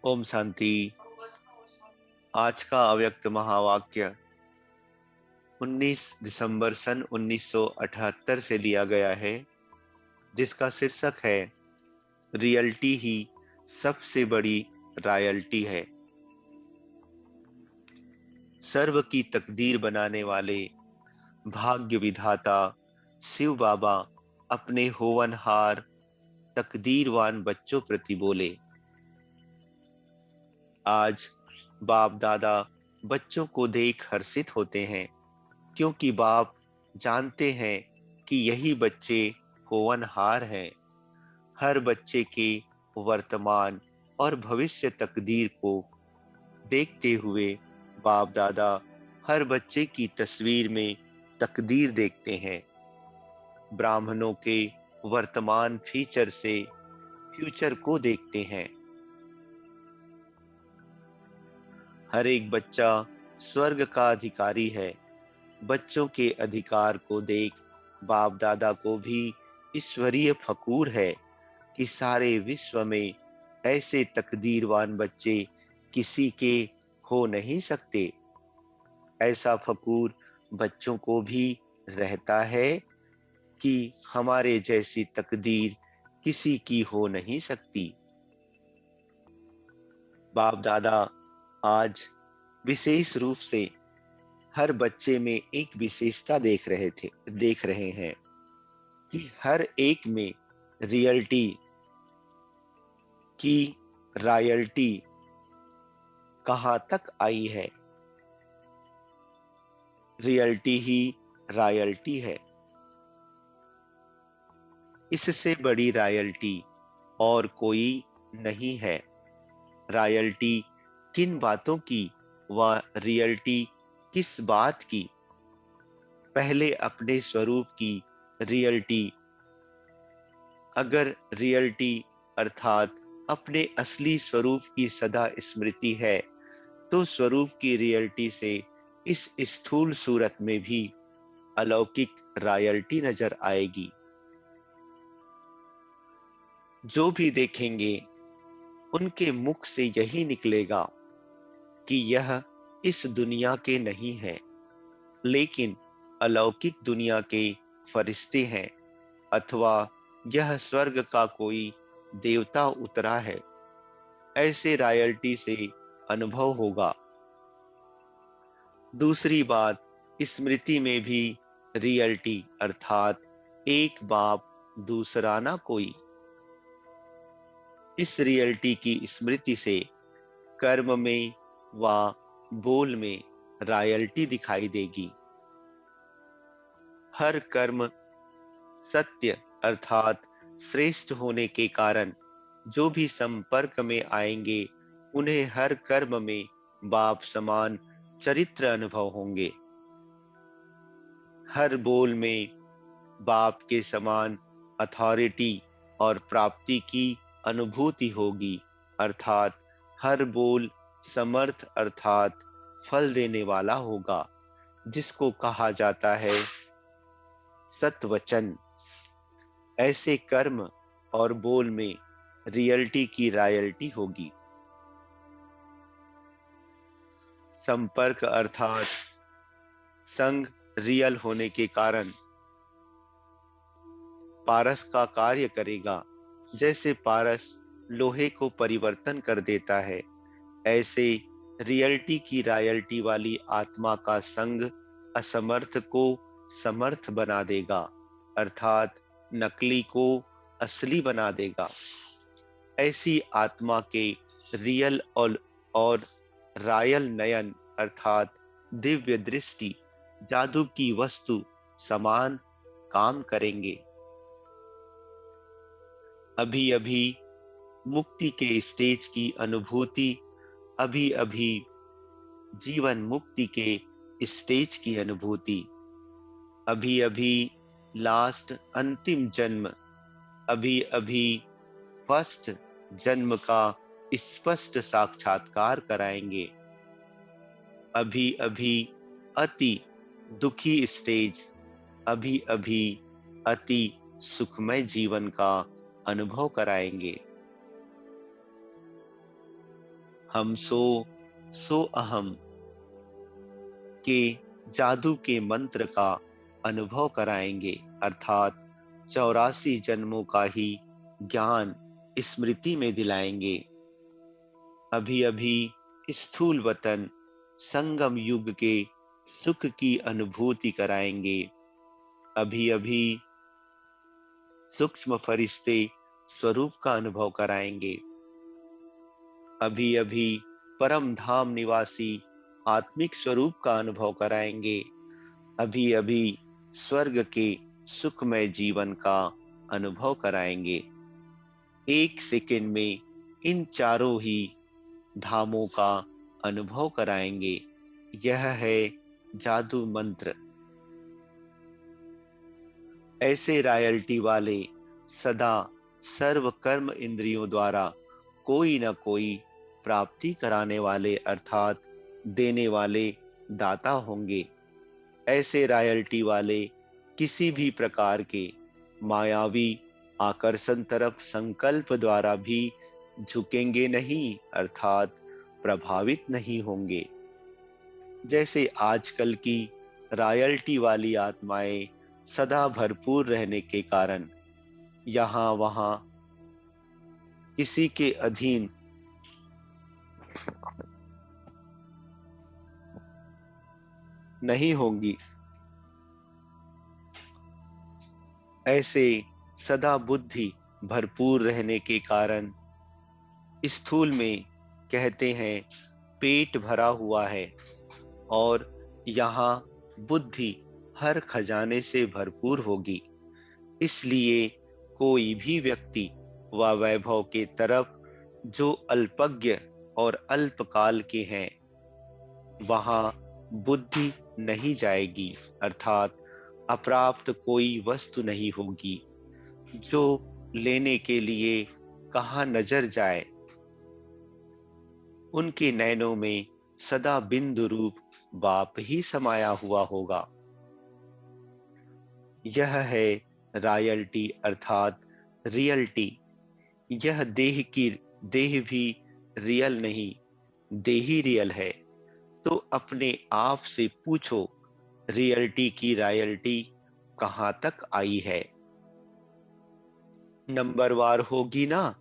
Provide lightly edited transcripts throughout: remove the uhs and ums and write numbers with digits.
ओम शांति। आज का अव्यक्त महावाक्य 19 दिसंबर सन 1978 से लिया गया है, जिसका शीर्षक है रियलिटी ही सबसे बड़ी रॉयल्टी है। सर्व की तकदीर बनाने वाले भाग्य विधाता शिव बाबा अपने होवनहार तकदीरवान बच्चों प्रति बोले। आज बाप दादा बच्चों को देख हर्षित होते हैं, क्योंकि बाप जानते हैं कि यही बच्चे होनहार हैं। हर बच्चे के वर्तमान और भविष्य तकदीर को देखते हुए बाप दादा हर बच्चे की तस्वीर में तकदीर देखते हैं। ब्राह्मणों के वर्तमान फीचर से फ्यूचर को देखते हैं। हर एक बच्चा स्वर्ग का अधिकारी है। बच्चों के अधिकार को देख बाप दादा को भी ईश्वरीय फकूर है कि सारे विश्व में ऐसे तकदीरवान बच्चे किसी के हो नहीं सकते। ऐसा फकूर बच्चों को भी रहता है कि हमारे जैसी तकदीर किसी की हो नहीं सकती। बाप दादा आज विशेष रूप से हर बच्चे में एक विशेषता देख रहे हैं कि हर एक में रियलिटी की रॉयल्टी कहां तक आई है। रियलिटी ही रॉयल्टी है। इससे बड़ी रॉयल्टी और कोई नहीं है। रॉयल्टी किन बातों की व रियलिटी किस बात की? पहले अपने स्वरूप की रियलिटी। अगर रियलिटी अर्थात अपने असली स्वरूप की सदा स्मृति है, तो स्वरूप की रियलिटी से इस स्थूल सूरत में भी अलौकिक रॉयल्टी नजर आएगी। जो भी देखेंगे उनके मुख से यही निकलेगा कि यह इस दुनिया के नहीं है, लेकिन अलौकिक दुनिया के फरिश्ते हैं, अथवा यह स्वर्ग का कोई देवता उतरा है। ऐसे रॉयल्टी से अनुभव होगा। दूसरी बात, स्मृति में भी रियलिटी अर्थात एक बाप दूसरा ना कोई। इस रियलिटी की स्मृति से कर्म में व बोल में रॉयल्टी दिखाई देगी। हर कर्म सत्य अर्थात श्रेष्ठ होने के कारण जो भी संपर्क में आएंगे, उन्हें हर कर्म में बाप समान चरित्र अनुभव होंगे। हर बोल में बाप के समान अथॉरिटी और प्राप्ति की अनुभूति होगी, अर्थात हर बोल समर्थ अर्थात फल देने वाला होगा, जिसको कहा जाता है सत्वचन। ऐसे कर्म और बोल में रियलिटी की रॉयल्टी होगी। संपर्क अर्थात संग रियल होने के कारण पारस का कार्य करेगा। जैसे पारस लोहे को परिवर्तन कर देता है, ऐसे रियलिटी की रॉयल्टी वाली आत्मा का संग असमर्थ को समर्थ बना देगा, अर्थात नकली को असली बना देगा। ऐसी आत्मा के रियल और रॉयल नयन अर्थात दिव्य दृष्टि जादू की वस्तु समान काम करेंगे। अभी अभी मुक्ति के स्टेज की अनुभूति, अभी अभी जीवन मुक्ति के स्टेज की अनुभूति, अभी अभी लास्ट अंतिम जन्म, अभी अभी फर्स्ट जन्म का स्पष्ट साक्षात्कार कराएंगे। अभी अभी अति दुखी स्टेज, अभी अभी अति सुखमय जीवन का अनुभव कराएंगे। हम सो अहम के जादू के मंत्र का अनुभव कराएंगे, अर्थात 84 जन्मों का ही ज्ञान स्मृति में दिलाएंगे। अभी अभी स्थूल वतन संगम युग के सुख की अनुभूति कराएंगे। अभी अभी सूक्ष्म फरिश्ते स्वरूप का अनुभव कराएंगे। अभी अभी परम धाम निवासी आत्मिक स्वरूप का अनुभव कराएंगे। अभी अभी स्वर्ग के सुखमय जीवन का अनुभव कराएंगे। एक सेकंड में इन चारों ही धामों का अनुभव कराएंगे। यह है जादू मंत्र। ऐसे रॉयल्टी वाले सदा सर्व कर्म इंद्रियों द्वारा कोई न कोई प्राप्ति कराने वाले, अर्थात देने वाले दाता होंगे। ऐसे रॉयल्टी वाले किसी भी प्रकार के मायावी आकर्षण तरफ संकल्प द्वारा भी झुकेंगे नहीं, अर्थात प्रभावित नहीं होंगे। जैसे आजकल की रॉयल्टी वाली आत्माएं सदा भरपूर रहने के कारण यहाँ वहां किसी के अधीन नहीं होंगी। ऐसे सदा बुद्धि भरपूर रहने के कारण स्थूल में कहते हैं पेट भरा हुआ है, और यहाँ बुद्धि हर खजाने से भरपूर होगी। इसलिए कोई भी व्यक्ति व वैभव के तरफ जो अल्पज्ञ और अल्पकाल के हैं, वहां बुद्धि नहीं जाएगी, अर्थात अप्राप्त कोई वस्तु नहीं होगी जो लेने के लिए कहाँ नजर जाए। उनके नैनों में सदा बिंदु रूप बाप ही समाया हुआ होगा। यह है रॉयल्टी अर्थात रियल्टी। यह देह भी रियल नहीं, देही रियल है। तो अपने आप से पूछो, रियल्टी की रॉयल्टी कहाँ तक आई है? नंबरवार होगी ना,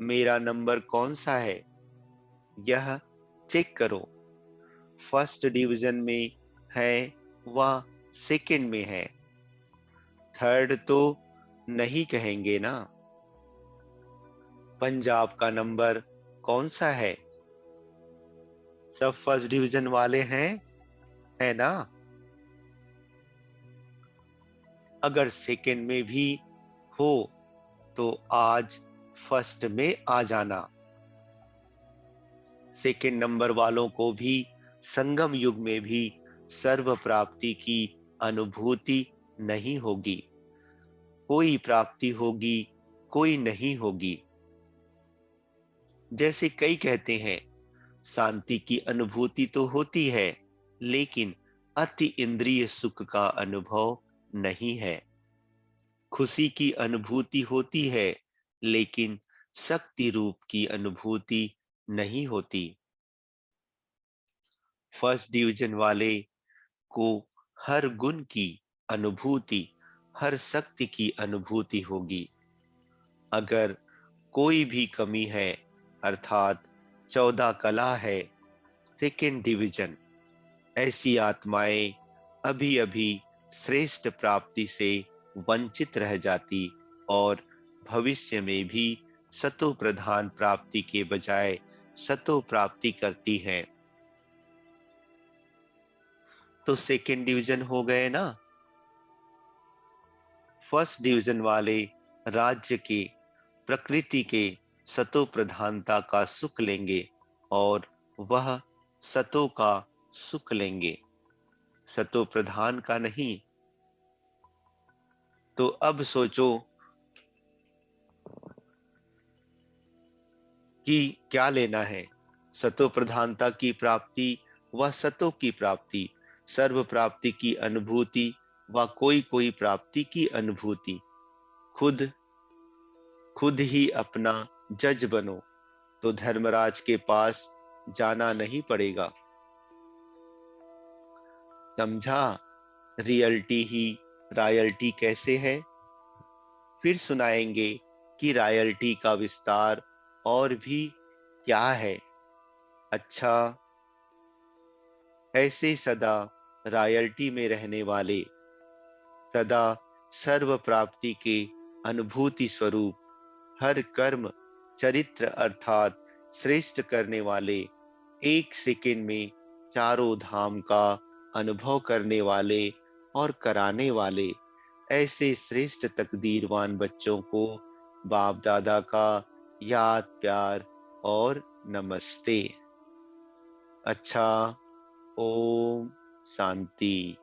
मेरा नंबर कौन सा है यह चेक करो। फर्स्ट डिवीजन में है व सेकंड में है, थर्ड तो नहीं कहेंगे ना। पंजाब का नंबर कौन सा है? सब फर्स्ट डिवीजन वाले हैं, है ना? अगर सेकंड में भी हो तो आज फर्स्ट में आ जाना। सेकंड नंबर वालों को भी संगम युग में भी सर्व प्राप्ति की अनुभूति नहीं होगी। कोई प्राप्ति होगी, कोई नहीं होगी। जैसे कई कहते हैं शांति की अनुभूति तो होती है, लेकिन अति इंद्रिय सुख का अनुभव नहीं है। खुशी की अनुभूति होती है, लेकिन शक्ति रूप की अनुभूति नहीं होती। फर्स्ट डिवीजन वाले को हर गुण की अनुभूति, हर शक्ति की अनुभूति होगी। अगर कोई भी कमी है, अर्थात 14 कला है, सेकेंड डिवीजन, ऐसी आत्माएं अभी अभी श्रेष्ठ प्राप्ति से वंचित रह जाती और भविष्य में भी सतो प्रधान प्राप्ति के बजाय सतो प्राप्ति करती हैं। तो सेकेंड डिवीजन हो गए ना। फर्स्ट डिवीजन वाले राज्य के प्रकृति के सतो प्रधानता का सुख लेंगे और वह सतो का सुख लेंगे, सतो प्रधान का नहीं। तो अब सोचो कि क्या लेना है, सतो प्रधानता की प्राप्ति व सतो की प्राप्ति, सर्व प्राप्ति की अनुभूति व कोई प्राप्ति की अनुभूति। खुद खुद ही अपना जज बनो। तो धर्मराज के पास जाना नहीं पड़ेगा। समझा रियल्टी ही रॉयल्टी कैसे है? फिर सुनाएंगे कि रॉयल्टी का विस्तार और भी क्या है। अच्छा, ऐसे सदा रॉयल्टी में रहने वाले, सदा सर्व प्राप्ति के अनुभूति स्वरूप, हर कर्म चरित्र अर्थात श्रेष्ठ करने वाले, एक सेकंड में चारों धाम का अनुभव करने वाले और कराने वाले, ऐसे श्रेष्ठ तकदीरवान बच्चों को बाप दादा का याद प्यार और नमस्ते। अच्छा, ओम शांति।